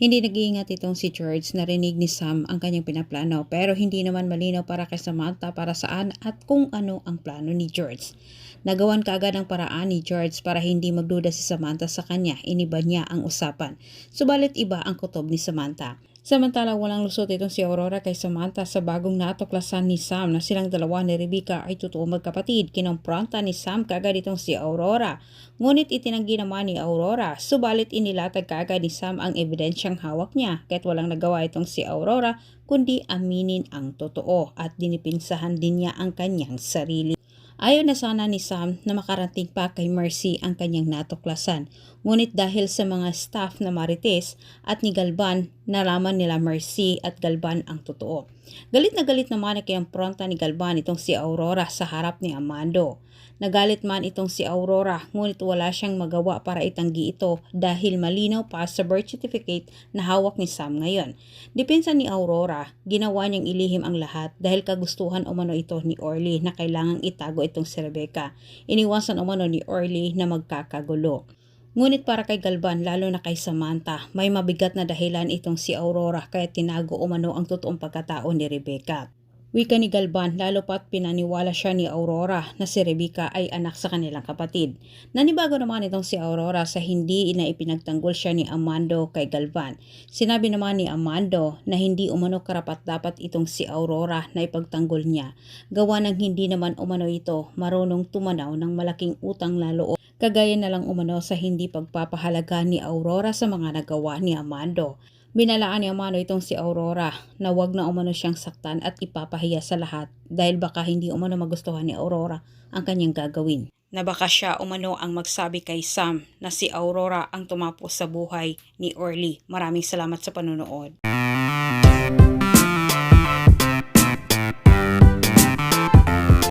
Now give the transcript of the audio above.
Hindi nag-iingat itong si George, narinig ni Sam ang kanyang pinaplano pero hindi naman malinaw para kay Samantha para saan at kung ano ang plano ni George. Nagawan kaagad ang paraan ni George para hindi magduda si Samantha sa kanya, iniba niya ang usapan. Subalit iba ang kutob ni Samantha. Samantala walang lusot itong si Aurora kay Samantha sa bagong natuklasan ni Sam na silang dalawa ni Rebecca ay totoo magkapatid. Kinompronta ni Sam kaagad itong si Aurora. Ngunit itinanggi naman ni Aurora, subalit inilatag kaagad ni Sam ang ebidensyang hawak niya kahit walang nagawa itong si Aurora kundi aminin ang totoo at dinipinsahan din niya ang kanyang sarili. Ayaw na sana ni Sam na makarating pa kay Mercy ang kanyang natuklasan. Ngunit dahil sa mga staff na Marites at ni Galvan, nalaman nila Mercy at Galvan ang totoo. Galit na galit naman na kinompronta ni Galvan itong si Aurora sa harap ni Amando. Nagalit man itong si Aurora ngunit wala siyang magawa para itanggi ito dahil malinaw pa sa birth certificate na hawak ni Sam ngayon. Depensa ni Aurora, ginawa niyang ilihim ang lahat dahil kagustuhan umano ito ni Orly na kailangang itago itong si Rebecca. Iniwasan umano ni Orly na magkakagulo. Ngunit para kay Galvan, lalo na kay Samantha, may mabigat na dahilan itong si Aurora kaya tinago umano ang totoong pagkatao ni Rebecca. Wika ni Galvan, lalo pat pinaniwala siya ni Aurora na si Rebecca ay anak sa kanilang kapatid. Nanibago naman itong si Aurora sa hindi na ipinagtanggol siya ni Amando kay Galvan. Sinabi naman ni Amando na hindi umano karapat-dapat itong si Aurora na ipagtanggol niya. Gawa ng hindi naman umano ito marunong tumanaw ng malaking utang na loob. Kagaya na lang umano sa hindi pagpapahalaga ni Aurora sa mga nagawa ni Amando. Binalaan ni Amando itong si Aurora na wag na umano siyang saktan at ipapahiya sa lahat dahil baka hindi umano magustuhan ni Aurora ang kanyang gagawin. Na baka siya umano ang magsabi kay Sam na si Aurora ang tumapos sa buhay ni Orly. Maraming salamat sa panonood.